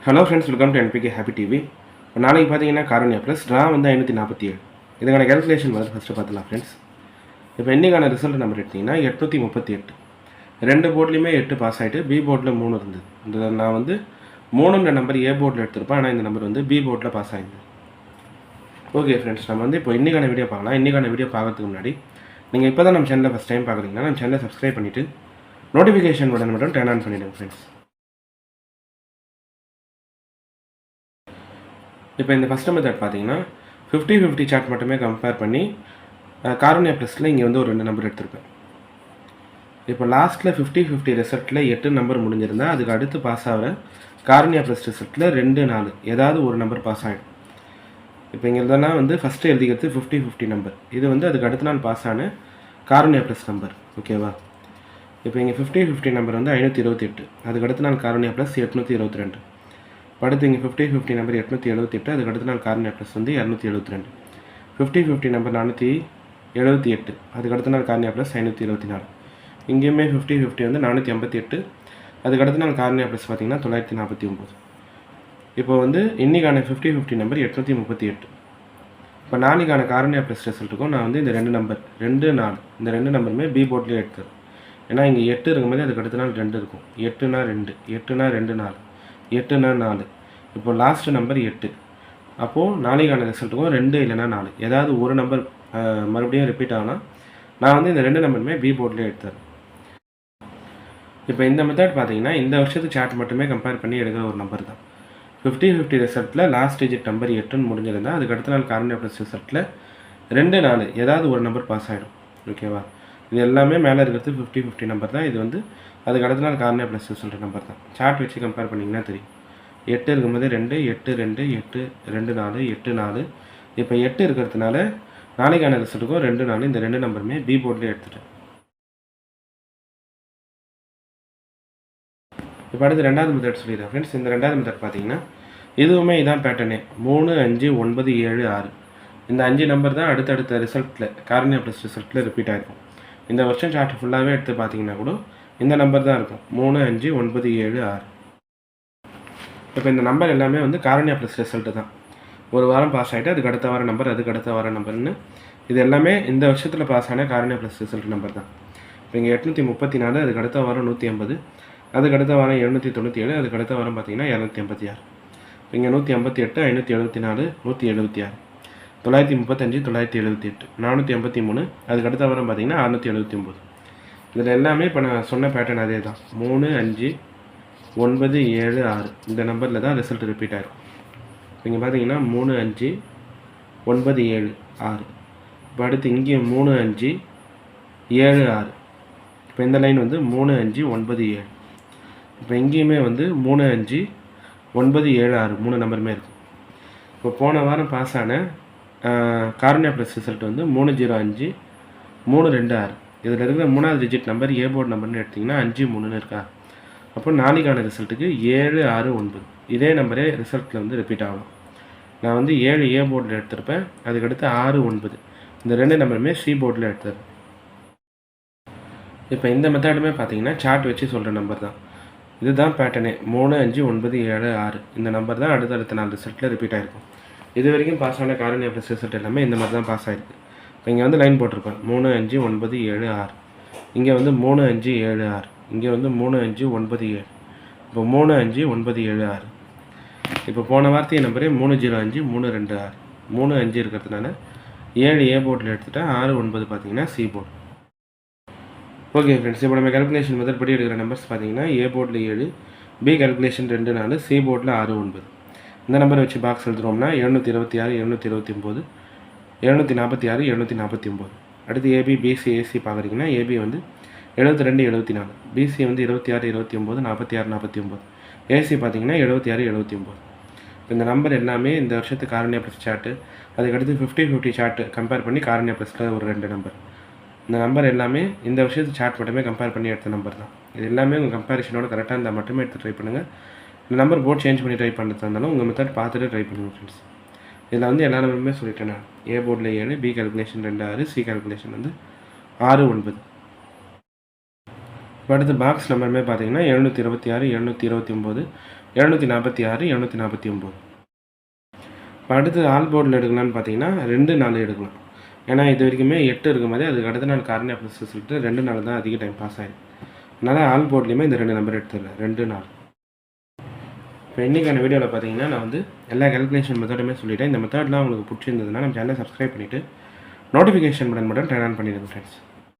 Hello friends, welcome to NPK happy TV. இப்போ நாளைக்கு பார்த்தீங்கன்னா காரணியா ப்ளஸ் ட்ரா வந்து 547. இதுக்கான கேல்குலேஷன் வந்து ஃபஸ்ட்டு பார்த்துலாம் ஃப்ரெண்ட்ஸ். இப்போ இன்றைக்கான ரிசல்ட் நம்பர் எடுத்திங்கன்னா 838. ரெண்டு போர்ட்லேயுமே 8 பாஸ் ஆகிட்டு பி போர்டில் 3 இருந்தது. இந்த நான் வந்து 3ன்ற நம்பர் ஏ போர்டில் எடுத்திருப்பேன், ஆனால் இந்த நம்பர் வந்து பி போர்டில் பாஸ் ஆகிடுது. ஓகே ஃப்ரெண்ட்ஸ், நம்ம வந்து இப்போ இன்றைக்கான வீடியோ பார்க்கலாம். இன்றைக்கான வீடியோ பார்க்கறதுக்கு முன்னாடி நீங்கள் இப்போ தான் நம்ம சேனலில் ஃபஸ்ட் டைம் பார்க்குறீங்கன்னா நம்ம சேனலை சப்ஸ்கிரைப் பண்ணிவிட்டு நோட்டிஃபிகேஷன் பட்டன் மட்டும் டர்ன் ஆன் பண்ணிவிடுங்க ஃப்ரெண்ட்ஸ். இப்போ இந்த ஃபஸ்ட் மெத்தட் பார்த்தீங்கன்னா 50-50 சார்ட் மட்டுமே கம்பேர் பண்ணி காரணியா ப்ளஸில் இங்கே வந்து ஒரு 2 நம்பர் எடுத்திருப்பேன். இப்போ லாஸ்ட்டில் 50-50 ரிசல்ட்டில் 8 நம்பர் முடிஞ்சிருந்தால் அதுக்கு அடுத்து பாஸ் ஆகிற காரணியா ப்ளஸ் ரிசல்ட்டில் 2-4 ஏதாவது ஒரு நம்பர் பாஸ் ஆகிடும். இப்போ இங்கே இருந்தோன்னா வந்து ஃபஸ்ட்டு எழுதிக்கிறது 50-50 நம்பர், இது வந்து அதுக்கு அடுத்த நாள் பாஸ் ஆன காரணியா ப்ளஸ் நம்பர். ஓகேவா? இப்போ இங்கே 50-50 நம்பர் வந்து 528, அதுக்கு அடுத்த நாள் காரணியா ப்ளஸ் 822. அடுத்து இங்கே 50-50 நம்பர் 878, அதுக்கு அடுத்த நாள் காரணியா ப்ளஸ் வந்து 272. 50-50 நம்பர் 478, அதுக்கு அடுத்த நாள் காரணியா ப்ளஸ் 524. இங்கேயுமே 50-50 வந்து 458, அதுக்கு அடுத்த நாள் காரணியா ப்ளஸ் பார்த்திங்கன்னா 949. இப்போ வந்து இன்றைக்கான 50-50 நம்பர் 838. இப்போ நாளைக்கான காரணியா ப்ளஸ் ரிசல்ட்டுக்கும் நான் வந்து இந்த 2 நம்பர் 2-4 இந்த 2 நம்பருமே பி போர்ட்லேயே எடுத்தது. ஏன்னா இங்கே 8 இருக்கும்போது அதுக்கு அடுத்த நாள் 2 இருக்கும். 8னா 2, 8னா 2 4, 8னா 4. இப்போ லாஸ்ட்டு நம்பர் 8. அப்போது நாளைக்கான ரிசல்ட்டுக்கும் 2 இல்லைனா 4 ஏதாவது ஒரு நம்பர் மறுபடியும் ரிப்பீட் ஆகலாம். நான் வந்து இந்த 2 நம்பருமே பி போர்ட்லேயே எடுத்தேன். இப்போ இந்த மெத்தட் பார்த்தீங்கன்னா இந்த வருஷத்து சார்ட் மட்டுமே கம்பேர் பண்ணி எடுக்கிற ஒரு நம்பர் தான். 50-50 ரிசல்ட்டில் லாஸ்ட் டிஜிட் நம்பர் 8ன்னு முடிஞ்சிருந்தால் அதுக்கு அடுத்த நாள் காரணியா ப்ளஸ் ரிசல்ட்டில் 2-4 ஏதாவது ஒரு நம்பர் பாஸ் ஆகிடும். ஓகேவா? இது எல்லாமே மேலே இருக்கிறது 50-50 நம்பர் தான். இது வந்து அதுக்கு அடுத்த நாள் காரணியா ப்ளஸ் ரிசல்ட் நம்பர் தான். சார்ட் வச்சு கம்பேர் பண்ணிங்கன்னா தெரியும். 8 இருக்கும்போது 2, 8, 2, 8, 2, 4, 8, 4. இப்போ 8 இருக்கிறதுனால நாளைக்கான ரிசல்ட்டுக்கும் 2-4 இந்த 2 நம்பருமே பி போர்ட்லேயே எடுத்துட்டேன். இப்போ அடுத்து ரெண்டாவது மெத்தட் சொல்லிடுறேன் ஃப்ரெண்ட்ஸ். இந்த ரெண்டாவது மெத்தட் பார்த்தீங்கன்னா இதுவுமே இதான் பேட்டர்னே. 3, 5, 9, 7, 6 இந்த 5 நம்பர் தான் அடுத்தடுத்த ரிசல்ட்டில் காரணியா ப்ளஸ் ரிசல்ட்டில் ரிப்பீட் ஆகிருக்கும். இந்த வருஷம் சார்ட் ஃபுல்லாகவே எடுத்து பார்த்தீங்கன்னா கூட இந்த நம்பர் தான் இருக்கும். 3, 5, 9, 7, 6. இப்போ இந்த நம்பர் எல்லாமே வந்து காரணியா ப்ளஸ் ரிசல்ட்டு தான். ஒரு வாரம் பாஸ் ஆகிட்டு அதுக்கு அடுத்த வார நம்பர், அதுக்கு அடுத்த வார நம்பர்னு இது எல்லாமே இந்த வருஷத்தில் பாஸ் ஆன காரணியா ப்ளஸ் ரிசல்ட் நம்பர் தான். இப்போ இங்கே 834, அதுக்கு அடுத்த வாரம் 180, அதுக்கு அடுத்த வாரம் 797, அதுக்கு அடுத்த வாரம் பார்த்தீங்கன்னா 286. இங்கே 158, 574, 176, 935, 978, 483, அதுக்கு அடுத்த வாரம் பார்த்தீங்கன்னா 679. இதில் எல்லாமே இப்போ நான் சொன்ன பேட்டர்ன் அதே தான். 3, 5, 9, 7, 6 இந்த நம்பரில் தான் ரிசல்ட் ரிப்பீட் ஆகிருக்கும். இங்கே பார்த்தீங்கன்னா 3, 5, 9, 7, 6. இப்போ அடுத்து இங்கே 3, 5, 7, 6. இப்போ இந்த லைன் வந்து 3, 5, 9, 7. இப்போ இங்கேயுமே வந்து 3, 5, 9, 7, 6 3 நம்பருமே இருக்கும். இப்போ போன வாரம் பாஸ் ஆன காரணியா ப்ளஸ் ரிசல்ட் வந்து 305, 326. இதில் இருக்கிற 3வது டிஜிட் நம்பர் ஏ போர்டு நம்பர்னு எடுத்திங்கன்னா 53ன்னு இருக்கா. அப்போ நாளைக்கான ரிசல்ட்டுக்கு 7, 6, 9 இதே நம்பரே ரிசல்ட்டில் வந்து ரிப்பீட் ஆகலாம். நான் வந்து 7 ஏ போர்டில் எடுத்திருப்பேன், அதுக்கடுத்து 6, 9 இந்த 2 நம்பருமே சி போர்டில் எடுத்தது. இப்போ இந்த மெத்தடுமே பார்த்தீங்கன்னா சார்ட் வச்சு சொல்கிற நம்பர் தான். இதுதான் பேட்டர்னே. 3, 5, 9, 7, 6 இந்த நம்பர் தான் அடுத்தடுத்த 4 ரிசல்ட்டில் ரிப்பீட் ஆகிருக்கும். இது வரைக்கும் பாஸ் ஆன காரணியா ப்ளஸ் ரிசல்ட் எல்லாமே இந்த மாதிரி தான் பாஸ் ஆகிருக்கு. இப்போ இங்கே வந்து லைன் போட்டிருப்பேன் 3, 5, 9, 7, 6. இங்கே வந்து 3, 5, 7, 6. இங்கே வந்து 3, 5, 9, 7. இப்போ 3, 5, 9, 7, 6. இப்போ போன வார்த்தை நம்பரே 305, 326. 3, 5 இருக்கிறதுனால 7 ஏ போர்டில் எடுத்துகிட்டா 6, 9 பார்த்தீங்கன்னா சி போர்டு. ஓகே ஃப்ரெண்ட்ஸ், இப்போ நம்ம கேல்குலேஷன் மெத்தட் படி எடுக்கிற நம்பர்ஸ் பார்த்தீங்கன்னா ஏ போர்டில் 7, பி கேல்குலேஷன் 2, 4, சி போர்டில் 6, 9. இந்த நம்பரை வச்சு பாக்ஸ் எழுதுறோம்னா 726, 729, 746, 749. அடுத்து ஏபி, பிசி, ஏசி பார்க்குறீங்கன்னா ஏபி வந்து 72, 74, பிசி வந்து 26, 29, 46, 49, ஏசி பார்த்தீங்கன்னா 76, 79. இப்போ இந்த நம்பர் எல்லாமே இந்த வருஷத்து காரணியா ப்ளஸ் சார்ட்டு, அதுக்கடுத்து 50-50 சார்ட்டு கம்பேர் பண்ணி காரணியா ப்ளஸில் ஒரு 2 நம்பர். இந்த நம்பர் எல்லாமே இந்த வருஷத்து சார்ட் மட்டுமே கம்பேர் பண்ணி எடுத்த நம்பர் தான். இது எல்லாமே உங்கள் கம்பேரிஷனோட கரெக்டாக இருந்தால் மட்டுமே எடுத்து ட்ரை பண்ணுங்கள். இந்த நம்பர் போர்ட் சேஞ்ச் பண்ணி ட்ரை பண்ணுறதா இருந்தாலும் உங்கள் மெத்தட் பார்த்துட்டு ட்ரை பண்ணுங்கள் ஃப்ரெண்ட்ஸ். இதில் வந்து எல்லா நம்பருமே சொல்லிட்டேன் நான். ஏ போர்டில் 7, பி கேல்குலேஷன் 2, 6, சி கேல்குலேஷன் வந்து 6, 9. இப்போ அடுத்து பாக்ஸ் நம்பருமே பார்த்தீங்கன்னா 726, 729, 746, 749. இப்போ அடுத்து ஆல் போர்டில் எடுக்கலாம்னு பார்த்தீங்கன்னா 2, 4 எடுக்கலாம். ஏன்னா இது வரைக்குமே 8 இருக்கும்போதே அதுக்கு அடுத்த நாள் காரணியா ப்ளஸ் ரிசல்ட்டு 2, 4 தான் அதிக டைம் பாஸ் ஆகிடும். அதனால் ஆல் போர்ட்லேயுமே இந்த 2 நம்பர் எடுத்துடுறேன், 2, 4. இப்போ இன்றைக்கான வீடியோவில் பார்த்தீங்கன்னா நான் வந்து எல்லா கேல்குலேஷன் மெத்தடுமே சொல்லிட்டேன். இந்த மெத்தட்லாம் உங்களுக்கு பிடிச்சிருந்ததுன்னா நம்ம சேனலை சப்ஸ்கிரைப் பண்ணிவிட்டு நோட்டிஃபிகேஷன் பட்டன் மட்டும் டர்ன் ஆன் பண்ணிடுங்க ஃப்ரெண்ட்ஸ்.